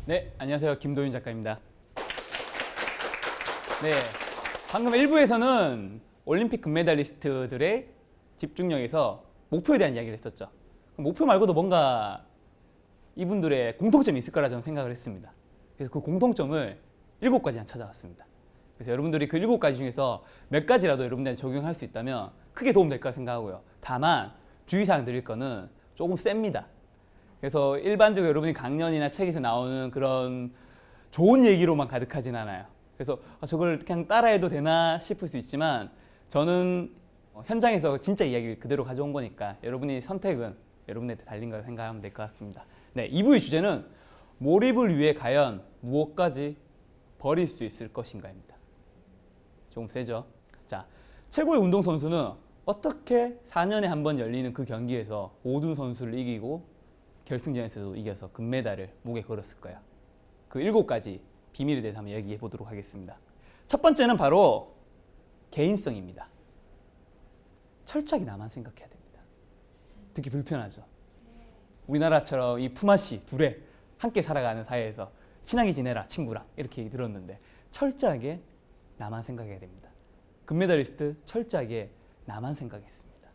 네, 안녕하세요. 김도윤 작가입니다. 네, 방금 1부에서는 올림픽 금메달리스트들의 집중력에서 목표에 대한 이야기를 했었죠. 목표 말고도 뭔가 이분들의 공통점이 있을 거라 저는 생각을 했습니다. 그래서 그 공통점을 7가지 찾아왔습니다. 그래서 여러분들이 그 7가지 중에서 몇 가지라도 여러분들한테 적용할 수 있다면 크게 도움될 거라 생각하고요. 다만 주의사항 드릴 거는 조금 셉니다. 그래서 일반적으로 여러분이 강연이나 책에서 나오는 그런 좋은 얘기로만 가득하진 않아요. 그래서 저걸 그냥 따라해도 되나 싶을 수 있지만 저는 현장에서 진짜 이야기를 그대로 가져온 거니까 여러분이 선택은 여러분한테 달린 거라 생각하면 될 것 같습니다. 네, 2부의 주제는 몰입을 위해 과연 무엇까지 버릴 수 있을 것인가입니다. 조금 세죠? 자, 최고의 운동선수는 어떻게 4년에 한 번 열리는 그 경기에서 모든 선수를 이기고 결승전에서도 이겨서 금메달을 목에 걸었을까요? 그 7가지 비밀에 대해서 한번 얘기해 보도록 하겠습니다. 첫 번째는 바로 개인성입니다. 철저하게 나만 생각해야 됩니다. 듣기 불편하죠? 우리나라처럼 이 품앗이 둘에 함께 살아가는 사회에서 친하게 지내라 친구랑 이렇게 얘기 들었는데 철저하게 나만 생각해야 됩니다. 금메달리스트 철저하게 나만 생각했습니다.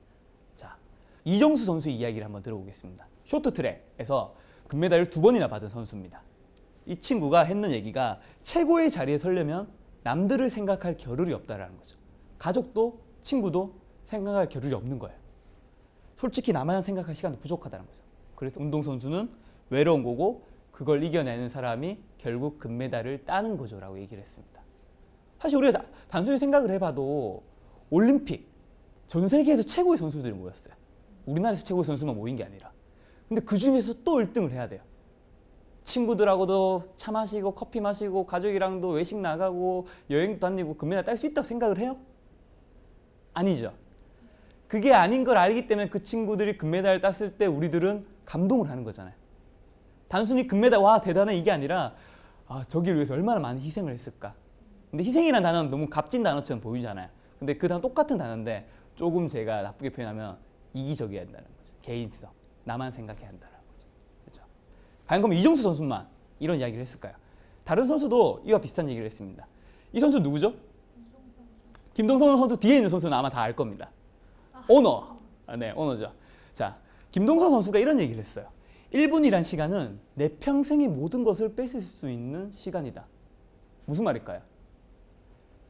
자, 이정수 선수의 이야기를 한번 들어보겠습니다. 쇼트트랙에서 금메달을 2번이나 받은 선수입니다. 이 친구가 했는 얘기가 최고의 자리에 서려면 남들을 생각할 겨를이 없다라는 거죠. 가족도 친구도 생각할 겨를이 없는 거예요. 솔직히 나만 생각할 시간도 부족하다는 거죠. 그래서 운동선수는 외로운 거고 그걸 이겨내는 사람이 결국 금메달을 따는 거죠 라고 얘기를 했습니다. 사실 우리가 단순히 생각을 해봐도 올림픽 전 세계에서 최고의 선수들이 모였어요. 우리나라에서 최고의 선수만 모인 게 아니라. 근데 그 중에서 또 1등을 해야 돼요. 친구들하고도 차 마시고 커피 마시고 가족이랑도 외식 나가고 여행도 다니고 금메달 딸 수 있다고 생각을 해요? 아니죠. 그게 아닌 걸 알기 때문에 그 친구들이 금메달을 땄을 때 우리들은 감동을 하는 거잖아요. 단순히 금메달 와 대단해 이게 아니라 저기를 위해서 얼마나 많은 희생을 했을까. 근데 희생이라는 단어는 너무 값진 단어처럼 보이잖아요. 근데 그 단어 똑같은 단어인데 조금 제가 나쁘게 표현하면 이기적이어야 한다는 거죠. 개인성. 나만 생각해야 한다는 거죠. 그렇죠? 과연 그럼 이정수 선수만 이런 이야기를 했을까요? 다른 선수도 이와 비슷한 얘기를 했습니다. 이 선수 누구죠? 김동선 선수 뒤에 있는 선수는 아마 다 알 겁니다. 오너. 네, 오너죠. 자, 김동선 선수가 이런 얘기를 했어요. 1분이란 시간은 내 평생의 모든 것을 뺏을 수 있는 시간이다. 무슨 말일까요?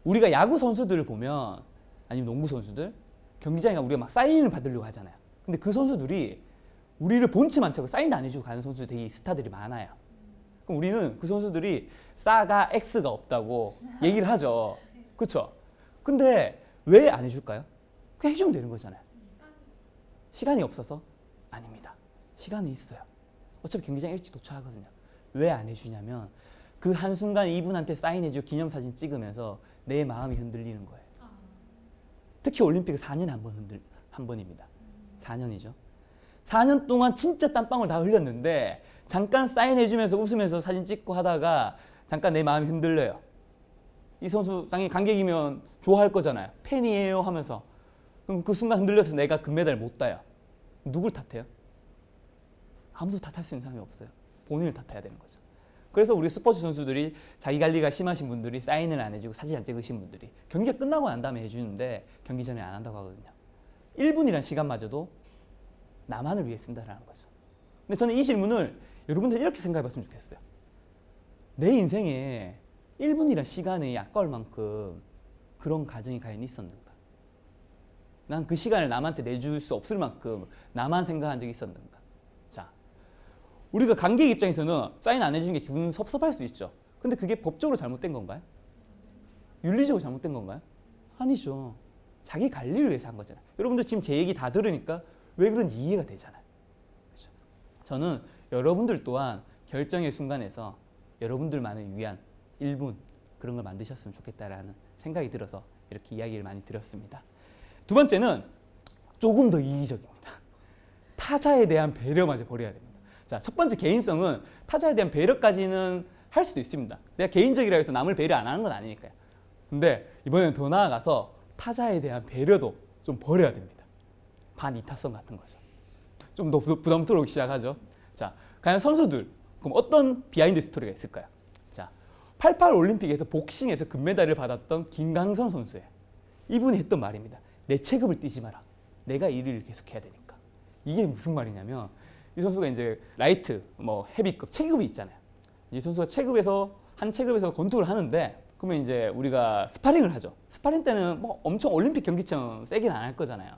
우리가 야구 선수들을 보면 아니면 농구 선수들 경기장에 가면 우리가 막 사인을 받으려고 하잖아요. 근데 그 선수들이 우리를 본치 많지 않고 사인도 안 해주고 가는 선수들이 되게 스타들이 많아요. 그럼 우리는 그 선수들이 싸가 X가 없다고 얘기를 하죠. 그렇죠? 근데 왜 안 해줄까요? 그냥 해주면 되는 거잖아요. 시간이 없어서? 아닙니다. 시간이 있어요. 어차피 경기장 일찍 도착하거든요. 왜 안 해주냐면 그 한순간 이분한테 사인해주고 기념사진 찍으면서 내 마음이 흔들리는 거예요. 특히 올림픽은 4년에 한 번입니다. 4년이죠. 4년 동안 진짜 땀방울 다 흘렸는데 잠깐 사인해주면서 웃으면서 사진 찍고 하다가 잠깐 내 마음이 흔들려요. 이 선수 당연히 관객이면 좋아할 거잖아요. 팬이에요 하면서. 그럼 그 순간 흔들려서 내가 금메달 못 따요. 누굴 탓해요? 아무도 탓할 수 있는 사람이 없어요. 본인을 탓해야 되는 거죠. 그래서 우리 스포츠 선수들이 자기 관리가 심하신 분들이 사인을 안 해주고 사진 안 찍으신 분들이 경기가 끝나고 난 다음에 해주는데 경기 전에 안 한다고 하거든요. 1분이란 시간마저도 나만을 위해 쓴다는 거죠. 근데 저는 이 질문을 여러분들 이렇게 생각해 봤으면 좋겠어요. 내 인생에 1분이란 시간이 아까울 만큼 그런 가정이 과연 있었는가? 난 그 시간을 남한테 내줄 수 없을 만큼 나만 생각한 적이 있었는가? 자, 우리가 관객 입장에서는 사인 안 해주는 게 기분 섭섭할 수 있죠. 근데 그게 법적으로 잘못된 건가요? 윤리적으로 잘못된 건가요? 아니죠. 자기 관리를 위해서 한 거잖아요. 여러분들 지금 제 얘기 다 들으니까 왜 그런지 이해가 되잖아요. 그렇죠? 저는 여러분들 또한 결정의 순간에서 여러분들만을 위한 1분 그런 걸 만드셨으면 좋겠다라는 생각이 들어서 이렇게 이야기를 많이 드렸습니다. 두 번째는 조금 더 이기적입니다. 타자에 대한 배려마저 버려야 됩니다. 자, 첫 번째 개인성은 타자에 대한 배려까지는 할 수도 있습니다. 내가 개인적이라 해서 남을 배려 안 하는 건 아니니까요. 근데 이번에는 더 나아가서 타자에 대한 배려도 좀 버려야 됩니다. 반이타성 같은 거죠. 좀 더 부담스러우기 시작하죠. 자, 과연 선수들 그럼 어떤 비하인드 스토리가 있을까요? 자, 88 올림픽에서 복싱에서 금메달을 받았던 김강선 선수예요. 이분이 했던 말입니다. 내 체급을 뛰지 마라. 내가 1위를 계속해야 되니까. 이게 무슨 말이냐면 이 선수가 이제 라이트, 뭐 헤비급 체급이 있잖아요. 이 선수가 한 체급에서 권투를 하는데 그러면 이제 우리가 스파링을 하죠. 스파링 때는 뭐 엄청 올림픽 경기처럼 세게는 안 할 거잖아요.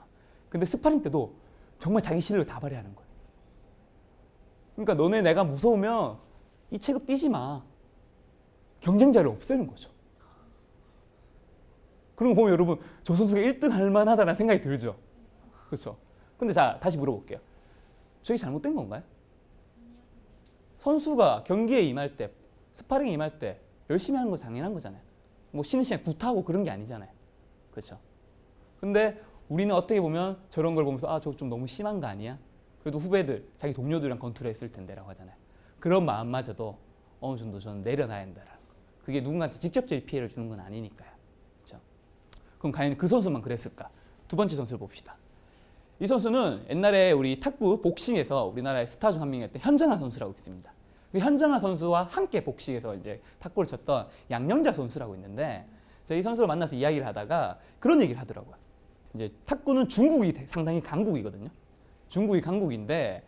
근데 스파링 때도 정말 자기 실력을 다 발휘하는 거예요. 그러니까 너네 내가 무서우면 이 체급 뛰지 마. 경쟁자를 없애는 거죠. 그런 거 보면 여러분 저 선수가 1등 할 만하다는 생각이 들죠. 그렇죠. 근데 자, 다시 물어볼게요. 저게 잘못된 건가요? 선수가 경기에 임할 때, 스파링에 임할 때 열심히 하는 거 당연한 거잖아요. 뭐 쉬는 시간 굿하고 그런 게 아니잖아요. 그렇죠. 근데 우리는 어떻게 보면 저런 걸 보면서 아, 저거 좀 너무 심한 거 아니야? 그래도 후배들, 자기 동료들이랑 권투를 했을 텐데라고 하잖아요. 그런 마음마저도 어느 정도 저는 내려놔야 된다라는 거. 그게 누군가한테 직접적인 피해를 주는 건 아니니까요. 그렇죠. 그럼 과연 그 선수만 그랬을까? 두 번째 선수를 봅시다. 이 선수는 옛날에 우리 탁구 복싱에서 우리나라의 스타 중 한 명이었던 현정아 선수라고 있습니다. 그 현정아 선수와 함께 복싱에서 이제 탁구를 쳤던 양영자 선수라고 있는데 제가 이 선수를 만나서 이야기를 하다가 그런 얘기를 하더라고요. 이제 탁구는 중국이 상당히 강국이거든요. 중국이 강국인데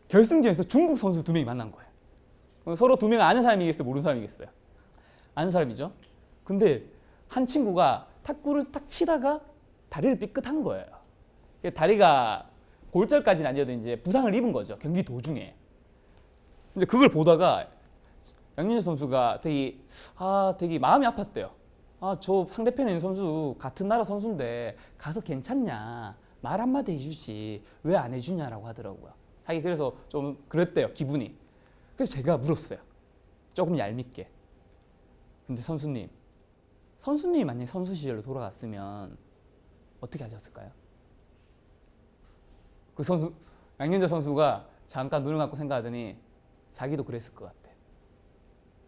결승전에서 중국 선수 2명이 만난 거예요. 서로 2명 아는 사람이겠어요? 모르는 사람이겠어요? 아는 사람이죠. 근데 한 친구가 탁구를 딱 치다가 다리를 삐끗한 거예요. 다리가 골절까지는 아니어도 이제 부상을 입은 거죠. 경기 도중에. 이제 그걸 보다가 양민재 선수가 되게 마음이 아팠대요. 아, 저 상대편에 있는 선수 같은 나라 선수인데 가서 괜찮냐? 말 한마디 해주지. 왜 안 해주냐라고 하더라고요. 자기 그래서 좀 그랬대요. 기분이. 그래서 제가 물었어요. 조금 얄밉게. 근데 선수님 만약에 선수 시절로 돌아갔으면 어떻게 하셨을까요? 그 선수, 양현자 선수가 잠깐 눈을 감고 생각하더니 자기도 그랬을 것 같아.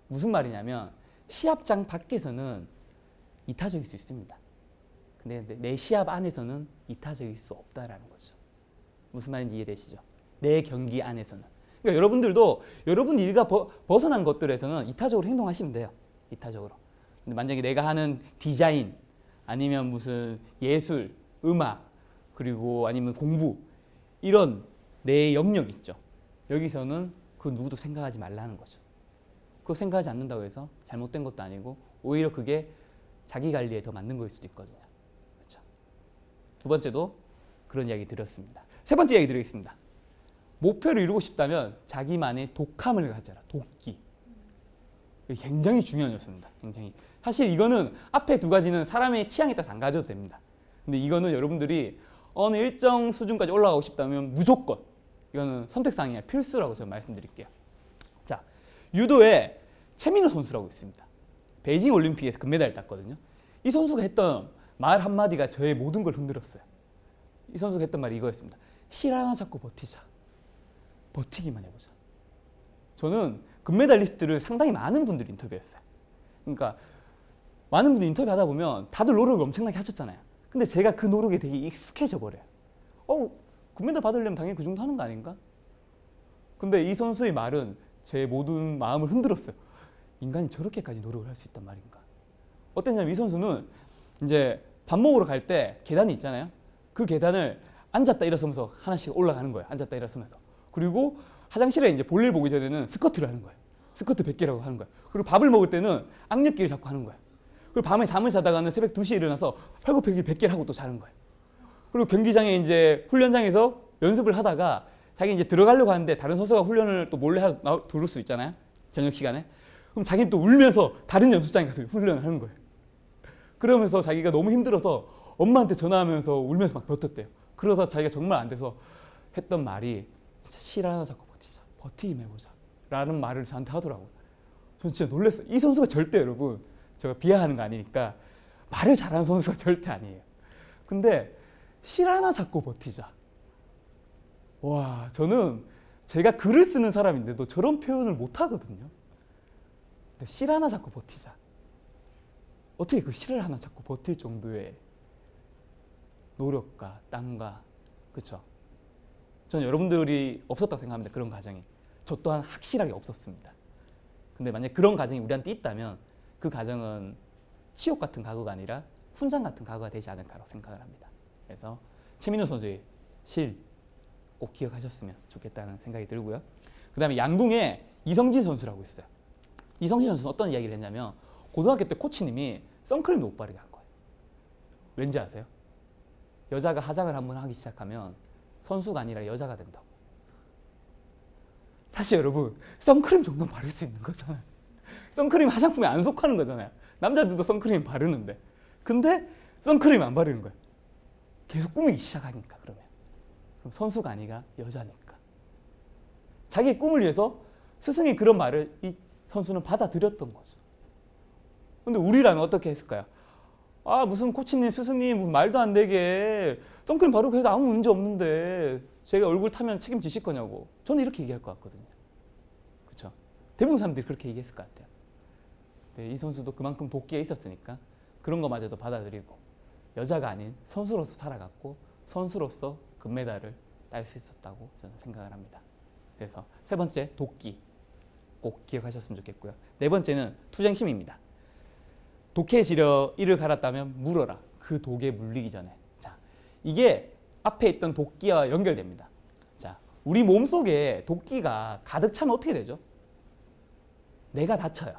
무슨 말이냐면 시합장 밖에서는 이타적일 수 있습니다. 근데 내 시합 안에서는 이타적일 수 없다라는 거죠. 무슨 말인지 이해되시죠? 내 경기 안에서는. 그러니까 여러분들도 여러분 일과 벗어난 것들에서는 이타적으로 행동하시면 돼요. 이타적으로. 근데 만약에 내가 하는 디자인 아니면 무슨 예술, 음악 그리고 아니면 공부 이런 내 영역 있죠. 여기서는 그 누구도 생각하지 말라는 거죠. 그거 생각하지 않는다고 해서 잘못된 것도 아니고 오히려 그게 자기 관리에 더 맞는 거일 수도 있거든요. 그렇죠. 두 번째도 그런 이야기 드렸습니다. 세 번째 이야기 드리겠습니다. 목표를 이루고 싶다면 자기만의 독함을 가져라. 도끼. 굉장히 중요한 요소입니다. 굉장히. 사실 이거는 앞에 두 가지는 사람의 취향에 따라서 안 가져도 됩니다. 근데 이거는 여러분들이 어느 일정 수준까지 올라가고 싶다면 무조건 이거는 선택사항이 아니라 필수라고 제가 말씀드릴게요. 자, 유도에 최민호 선수라고 있습니다. 베이징 올림픽에서 금메달을 땄거든요. 이 선수가 했던 말 한마디가 저의 모든 걸 흔들었어요. 이 선수가 했던 말이 이거였습니다. 실 하나 잡고 버티자. 버티기만 해보자. 저는 금메달리스트를 상당히 많은 분들이 인터뷰했어요. 그러니까 많은 분들이 인터뷰하다 보면 다들 노력을 엄청나게 하셨잖아요. 근데 제가 그 노력에 되게 익숙해져 버려요. 금메달 받으려면 당연히 그 정도 하는 거 아닌가? 근데 이 선수의 말은 제 모든 마음을 흔들었어요. 인간이 저렇게까지 노력을 할 수 있단 말인가? 어땠냐면 이 선수는 이제 밥 먹으러 갈 때 계단이 있잖아요. 그 계단을 앉았다 일어서면서 하나씩 올라가는 거예요. 앉았다 일어서면서. 그리고 화장실에 이제 볼일 보기 전에는 스쿼트를 하는 거예요. 스쿼트 100개라고 하는 거예요. 그리고 밥을 먹을 때는 악력기를 잡고 하는 거예요. 그리고 밤에 잠을 자다가는 새벽 2시에 일어나서 팔굽혀펴기 100개를 하고 또 자는 거예요. 그리고 경기장에 이제 훈련장에서 연습을 하다가 자기 이제 들어가려고 하는데 다른 선수가 훈련을 또 몰래 들을 수 있잖아요. 저녁 시간에. 그럼 자기는 또 울면서 다른 연습장에 가서 훈련을 하는 거예요. 그러면서 자기가 너무 힘들어서 엄마한테 전화하면서 울면서 막 버텼대요. 그러다 자기가 정말 안 돼서 했던 말이 진짜 실 하나 잡고 버티자. 버티기만 해보자. 라는 말을 저한테 하더라고요. 전 진짜 놀랐어요. 이 선수가 절대 여러분 제가 비하하는 거 아니니까 말을 잘하는 선수가 절대 아니에요. 근데 실 하나 잡고 버티자. 와, 저는 제가 글을 쓰는 사람인데도 저런 표현을 못 하거든요. 근데 실 하나 잡고 버티자. 어떻게 그 실을 하나 잡고 버틸 정도의 노력과 땀과 그렇죠. 저는 여러분들이 없었다고 생각합니다. 그런 과정이. 저 또한 확실하게 없었습니다. 근데 만약 그런 가정이 우리한테 있다면 그 가정은 치욕 같은 가구가 아니라 훈장 같은 가구가 되지 않을까라고 생각을 합니다. 그래서 최민우 선수의 실 꼭 기억하셨으면 좋겠다는 생각이 들고요. 그 다음에 양궁에 이성진 선수라고 있어요. 이성진 선수는 어떤 이야기를 했냐면 고등학교 때 코치님이 선크림도 못 바르게 한 거예요. 왠지 아세요? 여자가 화장을 한번 하기 시작하면 선수가 아니라 여자가 된다고. 사실 여러분 선크림 정도는 바를 수 있는 거잖아요. 선크림 화장품에 안 속하는 거잖아요. 남자들도 선크림 바르는데 근데 선크림 안 바르는 거예요. 계속 꾸미기 시작하니까. 그럼 선수가 아니라 여자니까. 자기의 꿈을 위해서 스승의 그런 말을 이 선수는 받아들였던 거죠. 근데 우리라면 어떻게 했을까요? 아 무슨 코치님 스승님 무슨 말도 안 되게 선크림 바르고 해서 아무 문제 없는데 제가 얼굴 타면 책임지실 거냐고. 저는 이렇게 얘기할 것 같거든요. 그렇죠? 대부분 사람들이 그렇게 얘기했을 것 같아요. 근데 이 선수도 그만큼 도끼가 있었으니까 그런 거마저도 받아들이고 여자가 아닌 선수로서 살아갔고 선수로서 금메달을 딸 수 있었다고 저는 생각을 합니다. 그래서 세 번째 도끼 꼭 기억하셨으면 좋겠고요. 네 번째는 투쟁심입니다. 독해 지려 이를 갈았다면 물어라. 그 독에 물리기 전에. 자, 이게 앞에 있던 도끼와 연결됩니다. 자, 우리 몸속에 도끼가 가득 차면 어떻게 되죠? 내가 다쳐요.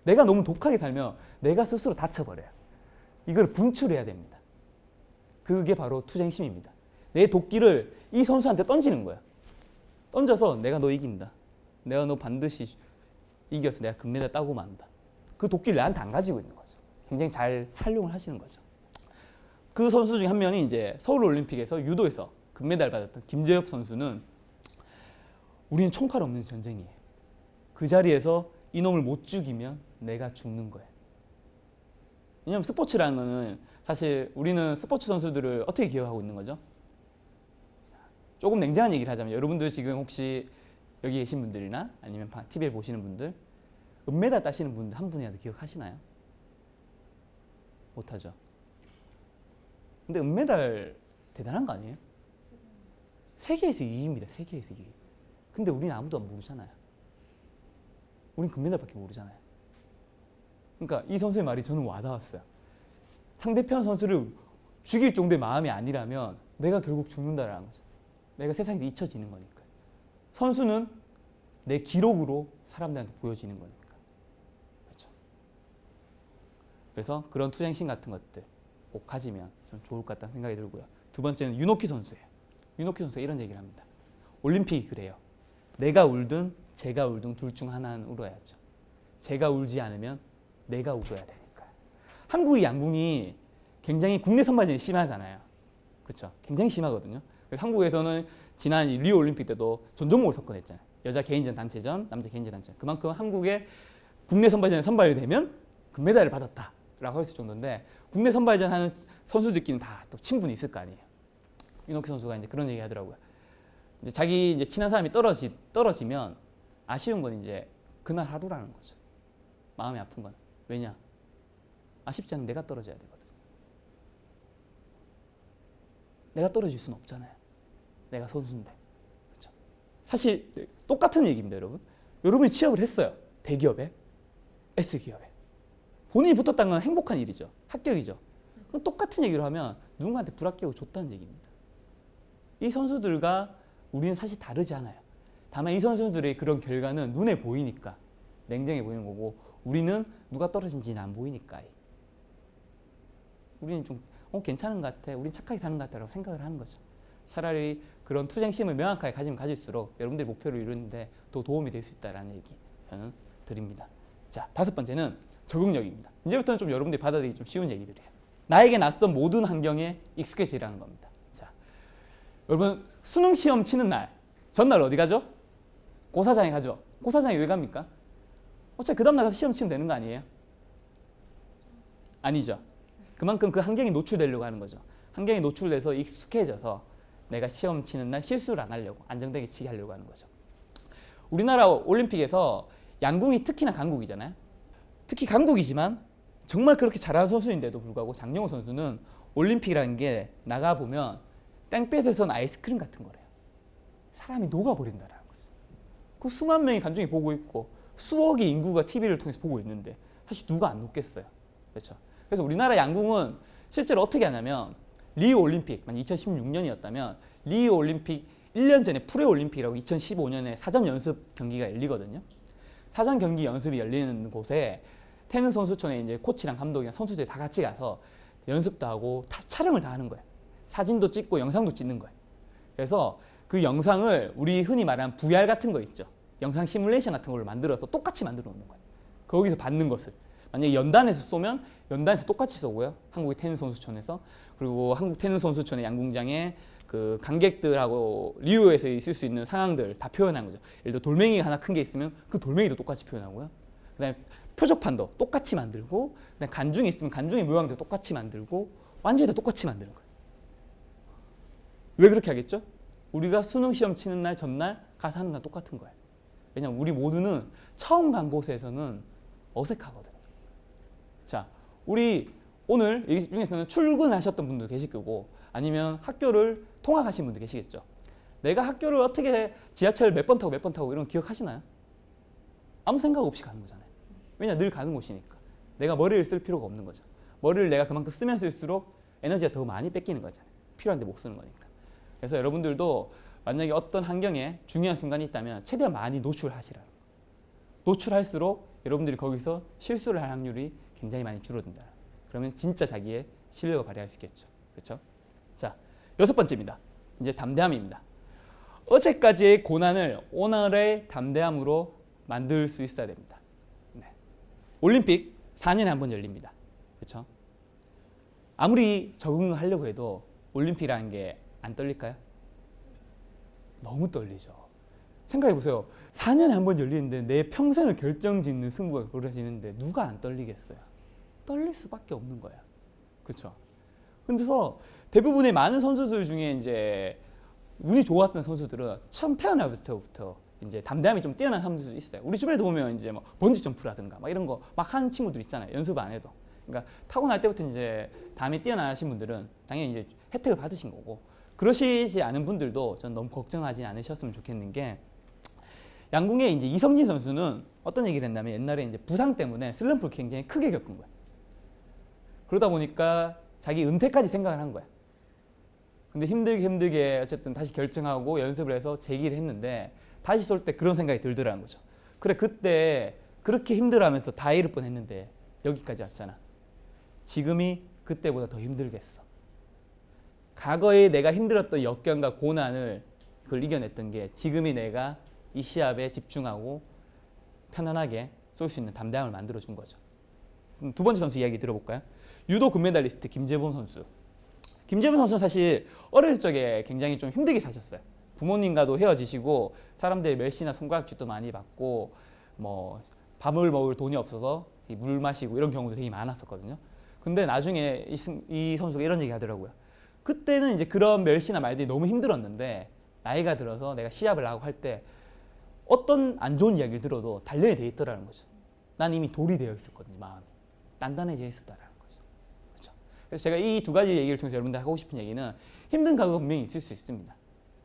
내가 너무 독하게 살면 내가 스스로 다쳐버려요. 이걸 분출해야 됩니다. 그게 바로 투쟁심입니다. 내 도끼를 이 선수한테 던지는 거야. 던져서 내가 너 이긴다. 내가 너 반드시 이겼어. 내가 금메달 따고 만다. 그 도끼를 나한테 안 가지고 있는 거죠. 굉장히 잘 활용을 하시는 거죠. 그 선수 중에 한 명이 이제 서울올림픽에서 유도에서 금메달 받았던 김재엽 선수는 우리는 총칼 없는 전쟁이에요. 그 자리에서 이놈을 못 죽이면 내가 죽는 거예요. 왜냐하면 스포츠라는 거는 사실 우리는 스포츠 선수들을 어떻게 기억하고 있는 거죠? 조금 냉정한 얘기를 하자면 여러분들 지금 혹시 여기 계신 분들이나 아니면 TV에 보시는 분들 은메달 따시는 분들 한 분이라도 기억하시나요? 못하죠. 근데 은메달 대단한 거 아니에요? 세계에서 2위입니다. 세계에서 2위. 근데 우리는 아무도 모르잖아요. 우린 금메달밖에 모르잖아요. 그러니까 이 선수의 말이 저는 와닿았어요. 상대편 선수를 죽일 정도의 마음이 아니라면 내가 결국 죽는다라는 거죠. 내가 세상에서 잊혀지는 거니까. 선수는 내 기록으로 사람들한테 보여지는 거니까. 그렇죠. 그래서 그런 투쟁심 같은 것들 꼭 가지면 좀 좋을 것 같다는 생각이 들고요. 두 번째는 유노키 선수예요. 유노키 선수가 이런 얘기를 합니다. 올림픽이 그래요. 내가 울든 제가 울든 둘 중 하나는 울어야죠. 제가 울지 않으면 내가 울어야 되니까. 한국의 양궁이 굉장히 국내 선발전이 심하잖아요. 그렇죠? 굉장히 심하거든요. 그래서 한국에서는 지난 리오 올림픽 때도 전 종목을 석권했잖아요. 여자 개인전 단체전, 남자 개인전 단체전. 그만큼 한국의 국내 선발전에 선발이 되면 금메달을 받았다라고 할 수 있을 정도인데 국내 선발전 하는 선수들끼리는 다 또 친분이 있을 거 아니에요. 윤옥희 선수가 이제 그런 얘기 하더라고요. 이제 자기 이제 친한 사람이 떨어지면 아쉬운 건 이제 그날 하루라는 거죠. 마음이 아픈 건. 왜냐? 아쉽지 않으면 내가 떨어져야 되거든. 내가 떨어질 수는 없잖아요. 내가 선수인데. 그렇죠? 사실 똑같은 얘기입니다, 여러분. 여러분이 취업을 했어요. 대기업에, S기업에. 본인이 붙었다는 건 행복한 일이죠. 합격이죠. 그럼 똑같은 얘기를 하면 누군가한테 불합격을 줬다는 얘기입니다. 이 선수들과 우리는 사실 다르지 않아요. 다만 이 선수들의 그런 결과는 눈에 보이니까 냉정해 보이는 거고 우리는 누가 떨어진지는 안 보이니까 우리는 좀 괜찮은 것 같아. 우린 착하게 사는 것 같다라고 생각을 하는 거죠. 차라리 그런 투쟁심을 명확하게 가지면 가질수록 여러분들의 목표를 이루는데 더 도움이 될 수 있다는 얘기 저는 드립니다. 자, 다섯 번째는 적응력입니다. 이제부터는 좀 여러분들이 받아들이기 좀 쉬운 얘기들이에요. 나에게 낯선 모든 환경에 익숙해지라는 겁니다. 자, 여러분 수능 시험 치는 날 전날 어디 가죠? 고사장에 가죠. 고사장에 왜 갑니까? 어차피 그 다음날 가서 시험 치면 되는 거 아니에요? 아니죠. 그만큼 그 환경에 노출되려고 하는 거죠. 환경에 노출돼서 익숙해져서 내가 시험 치는 날 실수를 안 하려고 안정되게 치게 하려고 하는 거죠. 우리나라 올림픽에서 양궁이 특히나 강국이잖아요. 특히 강국이지만 정말 그렇게 잘하는 선수인데도 불구하고 장영호 선수는 올림픽이라는 게 나가보면 땡볕에선 아이스크림 같은 거래요. 사람이 녹아버린다라는 거죠. 그 수만 명이 관중이 보고 있고 수억의 인구가 TV를 통해서 보고 있는데 사실 누가 안 높겠어요. 그렇죠? 그래서 우리나라 양궁은 실제로 어떻게 하냐면 리우 올림픽, 만약 2016년이었다면 리우 올림픽 1년 전에 프레 올림픽이라고 2015년에 사전 연습 경기가 열리거든요. 사전 경기 연습이 열리는 곳에 테니스 선수촌에 이제 코치랑 감독이랑 선수들이 다 같이 가서 연습도 하고 촬영을 다 하는 거예요. 사진도 찍고 영상도 찍는 거예요. 그래서 그 영상을 우리 흔히 말하는 VR 같은 거 있죠. 영상 시뮬레이션 같은 걸로 만들어서 똑같이 만들어 놓는 거예요. 거기서 받는 것을. 만약에 연단에서 쏘면 연단에서 똑같이 쏘고요. 한국의 테니스 선수촌에서. 그리고 한국 테니스 선수촌의 양궁장에 그 관객들하고 리우에서 있을 수 있는 상황들 다 표현한 거죠. 예를 들어 돌멩이가 하나 큰 게 있으면 그 돌멩이도 똑같이 표현하고요. 그다음에 표적판도 똑같이 만들고, 그다음에 간중이 있으면 간중의 모양도 똑같이 만들고, 완전히 다 똑같이 만드는 거예요. 왜 그렇게 하겠죠? 우리가 수능 시험 치는 날 전날 가서 하는 건 똑같은 거예요. 왜냐면 우리 모두는 처음 간 곳에서는 어색하거든요. 자, 우리 오늘 이 중에서는 출근하셨던 분도 계실 거고 아니면 학교를 통학하신 분도 계시겠죠. 내가 학교를 어떻게 지하철 몇 번 타고 몇 번 타고 이런 거 기억하시나요? 아무 생각 없이 가는 거잖아요. 왜냐, 늘 가는 곳이니까. 내가 머리를 쓸 필요가 없는 거죠. 머리를 내가 그만큼 쓰면 쓸수록 에너지가 더 많이 뺏기는 거잖아요. 필요한데 못 쓰는 거니까. 그래서 여러분들도 만약에 어떤 환경에 중요한 순간이 있다면 최대한 많이 노출하시라는 거예요. 노출할수록 여러분들이 거기서 실수를 할 확률이 굉장히 많이 줄어든다. 그러면 진짜 자기의 실력을 발휘할 수 있겠죠. 그렇죠? 자, 6번째입니다. 이제 담대함입니다. 어제까지의 고난을 오늘의 담대함으로 만들 수 있어야 됩니다. 네. 올림픽 4년에 한 번 열립니다. 그렇죠? 아무리 적응을 하려고 해도 올림픽이라는 게 안 떨릴까요? 너무 떨리죠. 생각해 보세요. 4년에 한 번 열리는데 내 평생을 결정짓는 승부가 벌어지는데 누가 안 떨리겠어요? 떨릴 수밖에 없는 거예요. 그렇죠? 그래서 대부분의 많은 선수들 중에 이제 운이 좋았던 선수들은 처음 태어날 때부터 이제 담대함이 좀 뛰어난 사람들도 있어요. 우리 주변에도 보면 이제 뭐 번지 점프라든가 막 이런 거 막 하는 친구들 있잖아요. 연습 안 해도. 그러니까 타고날 때부터 이제 담이 뛰어나신 분들은 당연히 이제 혜택을 받으신 거고, 그러시지 않은 분들도 전 너무 걱정하지 않으셨으면 좋겠는 게, 양궁의 이제 이성진 선수는 어떤 얘기를 했냐면 옛날에 이제 부상 때문에 슬럼프를 굉장히 크게 겪은 거예요. 그러다 보니까 자기 은퇴까지 생각을 한 거야. 근데 힘들게 어쨌든 다시 결정하고 연습을 해서 재기를 했는데 다시 쏠 때 그런 생각이 들더라는 거죠. 그래, 그때 그렇게 힘들어하면서 다 잃을 뻔했는데 여기까지 왔잖아. 지금이 그때보다 더 힘들겠어. 과거에 내가 힘들었던 역경과 고난을 그걸 이겨냈던 게 지금이 내가 이 시합에 집중하고 편안하게 쏠 수 있는 담대함을 만들어준 거죠. 두 번째 선수 이야기 들어볼까요? 유도 금메달리스트 김재범 선수. 김재범 선수는 사실 어릴 적에 굉장히 좀 힘들게 사셨어요. 부모님과도 헤어지시고 사람들의 멸시나 손가락질도 많이 받고 뭐 밥을 먹을 돈이 없어서 물 마시고 이런 경우도 되게 많았었거든요. 근데 나중에 이 선수가 이런 얘기 하더라고요. 그때는 이제 그런 멸시나 말들이 너무 힘들었는데 나이가 들어서 내가 시합을 하고 할 때 어떤 안 좋은 이야기를 들어도 단련이 돼 있더라는 거죠. 난 이미 돌이 되어 있었거든요. 마음이 단단해져 있었다라는 거죠. 그렇죠? 그래서 제가 이 두 가지 얘기를 통해서 여러분들 하고 싶은 얘기는 힘든 과거가 분명히 있을 수 있습니다.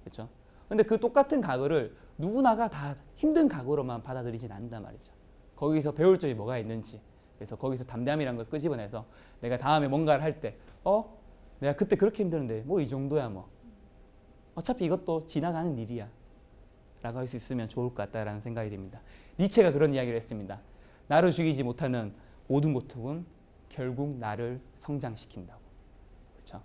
그렇죠? 근데 그 똑같은 과거를 누구나가 다 힘든 과거로만 받아들이진 않는단 말이죠. 거기서 배울 점이 뭐가 있는지, 그래서 거기서 담대함이라는 걸 끄집어내서 내가 다음에 뭔가를 할 때 내가 그때 그렇게 힘들었는데 뭐 이 정도야 뭐 어차피 이것도 지나가는 일이야 라고 할 수 있으면 좋을 것 같다라는 생각이 듭니다. 니체가 그런 이야기를 했습니다. 나를 죽이지 못하는 모든 고통은 결국 나를 성장시킨다고. 그렇죠?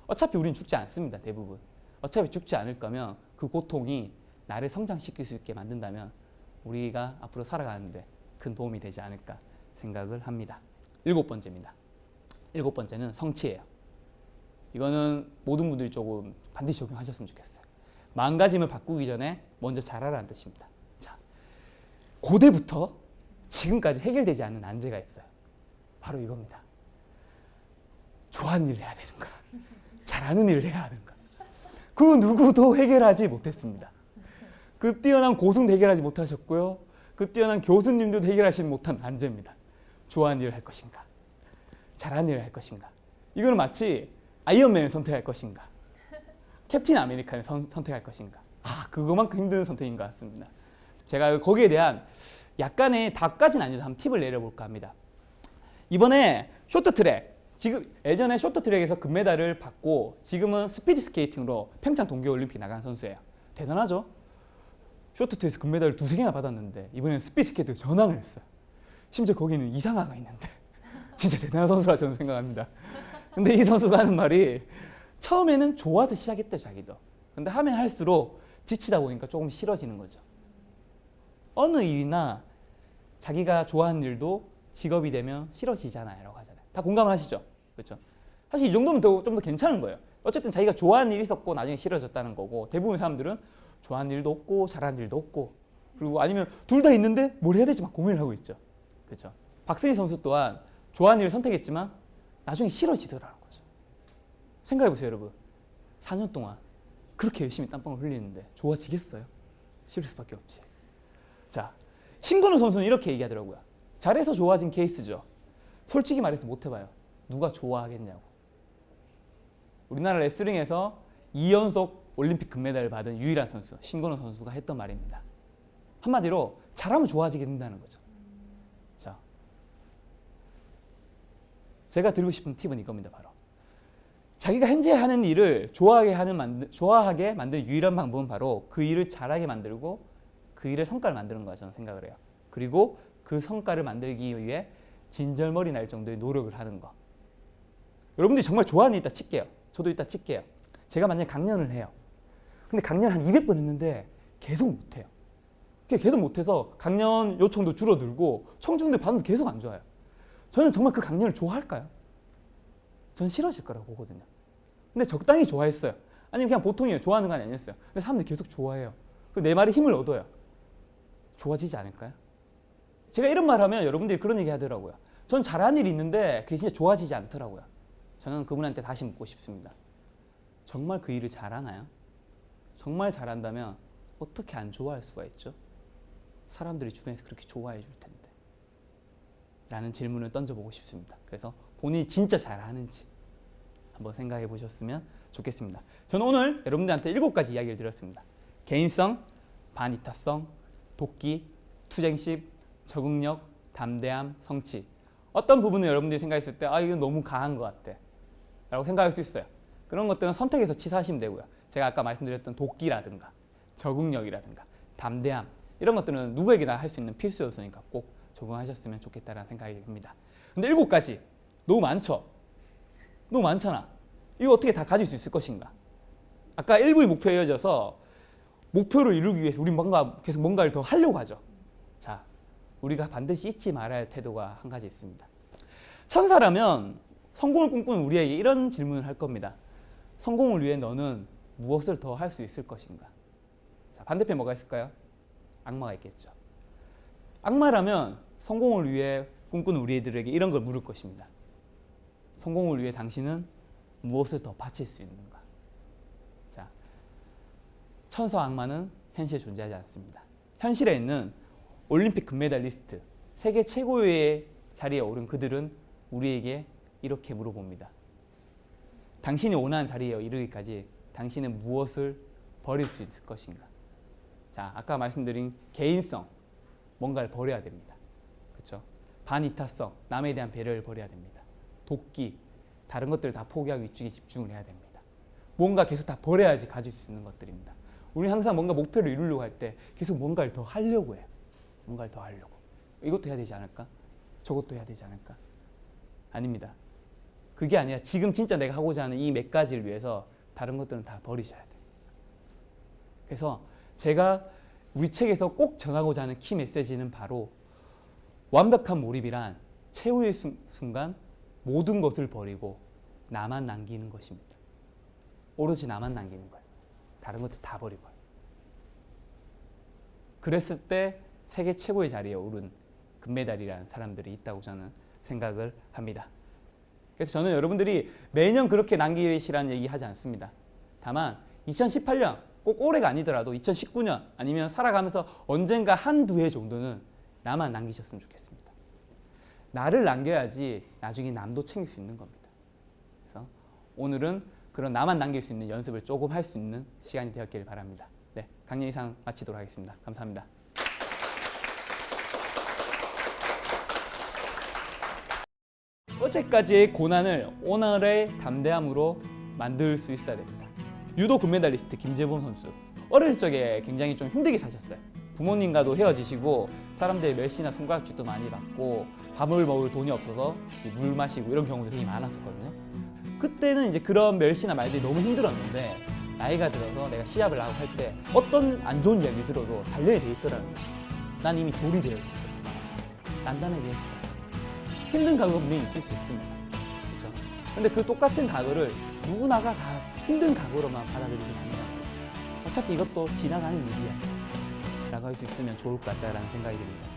어차피 우린 죽지 않습니다. 대부분. 어차피 죽지 않을 거면 그 고통이 나를 성장시킬 수 있게 만든다면 우리가 앞으로 살아가는데 큰 도움이 되지 않을까 생각을 합니다. 7번째입니다. 7번째는 성취예요. 이거는 모든 분들이 조금 반드시 적용하셨으면 좋겠어요. 마음가짐을 바꾸기 전에 먼저 잘하라는 뜻입니다. 자, 고대부터 지금까지 해결되지 않는 난제가 있어요. 바로 이겁니다. 좋아하는 일을 해야 되는가? 잘하는 일을 해야 하는가? 그 누구도 해결하지 못했습니다. 그 뛰어난 고수도 해결하지 못하셨고요. 그 뛰어난 교수님도 해결하지 못한 난제입니다. 좋아하는 일을 할 것인가? 잘하는 일을 할 것인가? 이거는 마치 아이언맨을 선택할 것인가? 캡틴 아메리카를 선택할 것인가? 그거만큼 힘든 선택인 것 같습니다. 제가 거기에 대한 약간의 답까지는 아니어도 한번 팁을 내려볼까 합니다. 이번에 쇼트트랙, 지금 예전에 쇼트트랙에서 금메달을 받고 지금은 스피드 스케이팅으로 평창 동계올림픽 나간 선수예요. 대단하죠? 쇼트트랙에서 금메달을 2~3개나 받았는데 이번에는 스피드 스케이트로 전향을 했어요. 심지어 거기는 이상하가 있는데 진짜 대단한 선수라 저는 생각합니다. 근데 이 선수가 하는 말이 처음에는 좋아서 시작했대 자기도. 근데 하면 할수록 지치다 보니까 조금 싫어지는 거죠. 어느 일이나 자기가 좋아하는 일도 직업이 되면 싫어지잖아요 라고 하잖아요. 다 공감을 하시죠? 그렇죠? 사실 이 정도면 좀 더 괜찮은 거예요. 어쨌든 자기가 좋아하는 일이 있었고 나중에 싫어졌다는 거고, 대부분 사람들은 좋아하는 일도 없고 잘하는 일도 없고, 그리고 아니면 둘 다 있는데 뭘 해야 될지 막 고민을 하고 있죠. 그렇죠? 박승희 선수 또한 좋아하는 일을 선택했지만 나중에 싫어지더라는 거죠. 생각해 보세요, 여러분. 4년 동안 그렇게 열심히 땀방울 흘리는데 좋아지겠어요? 싫을 수밖에 없지. 자, 신건우 선수는 이렇게 얘기하더라고요. 잘해서 좋아진 케이스죠. 솔직히 말해서 못 해봐요. 누가 좋아하겠냐고. 우리나라 레슬링에서 2연속 올림픽 금메달을 받은 유일한 선수, 신건우 선수가 했던 말입니다. 한마디로 잘하면 좋아지게 된다는 거죠. 자, 제가 드리고 싶은 팁은 이겁니다. 바로 자기가 현재 하는 일을 좋아하게 만드는 유일한 방법은 바로 그 일을 잘하게 만들고 그 일의 성과를 만드는 거라 저는 생각을 해요. 그리고 그 성과를 만들기 위해 진절머리 날 정도의 노력을 하는 거. 여러분들이 정말 좋아하는 일 있다 칠게요. 저도 이따 칠게요. 제가 만약에 강연을 해요. 근데 강연 한 200번 했는데 계속 못해요. 계속 못해서 강연 요청도 줄어들고 청중들 반응도 계속 안 좋아요. 저는 정말 그 강연을 좋아할까요? 전 싫어질 거라고 보거든요. 근데 적당히 좋아했어요. 아니면 그냥 보통이에요. 좋아하는 건 아니었어요. 근데 사람들이 계속 좋아해요. 그리고 내 말에 힘을 얻어요. 좋아지지 않을까요? 제가 이런 말 하면 여러분들이 그런 얘기 하더라고요. 전 잘하는 일이 있는데 그게 진짜 좋아지지 않더라고요. 저는 그분한테 다시 묻고 싶습니다. 정말 그 일을 잘하나요? 정말 잘한다면 어떻게 안 좋아할 수가 있죠? 사람들이 주변에서 그렇게 좋아해 줄 텐데. 라는 질문을 던져보고 싶습니다. 그래서 본인이 진짜 잘하는지 한번 생각해 보셨으면 좋겠습니다. 저는 오늘 여러분들한테 7가지 이야기를 드렸습니다. 개인성, 반이타성, 도끼, 투쟁심, 적응력, 담대함, 성취. 어떤 부분을 여러분들이 생각했을 때 아, 이건 너무 강한 것 같아 라고 생각할 수 있어요. 그런 것들은 선택해서 치사하시면 되고요. 제가 아까 말씀드렸던 도끼라든가 적응력이라든가 담대함, 이런 것들은 누구에게나 할 수 있는 필수 요소니까 꼭 적응하셨으면 좋겠다는 생각이 듭니다. 근데 7가지 너무 많죠? 너무 많잖아. 이거 어떻게 다 가질 수 있을 것인가? 아까 1부의 목표에 이어져서 목표를 이루기 위해서 우리 계속 뭔가를 더 하려고 하죠. 자, 우리가 반드시 잊지 말아야 할 태도가 한 가지 있습니다. 천사라면 성공을 꿈꾸는 우리에게 이런 질문을 할 겁니다. 성공을 위해 너는 무엇을 더 할 수 있을 것인가? 자, 반대편 뭐가 있을까요? 악마가 있겠죠. 악마라면 성공을 위해 꿈꾸는 우리들에게 이런 걸 물을 것입니다. 성공을 위해 당신은 무엇을 더 바칠 수 있는가? 자, 천사와 악마는 현실에 존재하지 않습니다. 현실에 있는 올림픽 금메달리스트, 세계 최고의 자리에 오른 그들은 우리에게 이렇게 물어봅니다. 당신이 원하는 자리에 이르기까지 당신은 무엇을 버릴 수 있을 것인가? 자, 아까 말씀드린 개인성, 뭔가를 버려야 됩니다. 그렇죠? 반이타성, 남에 대한 배려를 버려야 됩니다. 도끼, 다른 것들을 다 포기하고 이쪽에 집중을 해야 됩니다. 뭔가 계속 다 버려야지 가질 수 있는 것들입니다. 우리는 항상 뭔가 목표를 이루려고 할 때 계속 뭔가를 더 하려고 해요. 뭔가를 더 하려고. 이것도 해야 되지 않을까? 저것도 해야 되지 않을까? 아닙니다. 그게 아니라 지금 진짜 내가 하고자 하는 이 몇 가지를 위해서 다른 것들은 다 버리셔야 돼요. 그래서 제가 우리 책에서 꼭 전하고자 하는 키 메시지는 바로 완벽한 몰입이란 최후의 순간 모든 것을 버리고 나만 남기는 것입니다. 오로지 나만 남기는 거예요. 다른 것들 다 버리고요. 그랬을 때 세계 최고의 자리에 오른 금메달이라는 사람들이 있다고 저는 생각을 합니다. 그래서 저는 여러분들이 매년 그렇게 남기시라는 얘기 하지 않습니다. 다만 2018년 꼭 올해가 아니더라도 2019년 아니면 살아가면서 언젠가 한두 해 정도는 나만 남기셨으면 좋겠습니다. 나를 남겨야지 나중에 남도 챙길 수 있는 겁니다. 그래서 오늘은 그런 나만 남길 수 있는 연습을 조금 할 수 있는 시간이 되었기를 바랍니다. 네, 강연 이상 마치도록 하겠습니다. 감사합니다. 어제까지의 고난을 오늘의 담대함으로 만들 수 있어야 됩니다. 유도 금메달리스트 김재범 선수. 어릴 적에 굉장히 좀 힘들게 사셨어요. 부모님과도 헤어지시고 사람들의 멸시나 손가락질도 많이 받고 밥을 먹을 돈이 없어서 물 마시고 이런 경우도 되게 많았었거든요. 그때는 이제 그런 멸시나 말들이 너무 힘들었는데 나이가 들어서 내가 시합을 하고 할 때 어떤 안 좋은 이야기 들어도 단련이 돼 있더라고요. 난 이미 돌이 되어 있었거든요. 단단하게 했을 거예요. 힘든 각오가 분명히 있을 수 있습니다. 그렇죠? 근데 그 똑같은 각오를 누구나가 다 힘든 각오로만 받아들이지 않는다는 거죠. 어차피 이것도 지나가는 일이야 라고 할 수 있으면 좋을 것 같다라는 생각이 듭니다.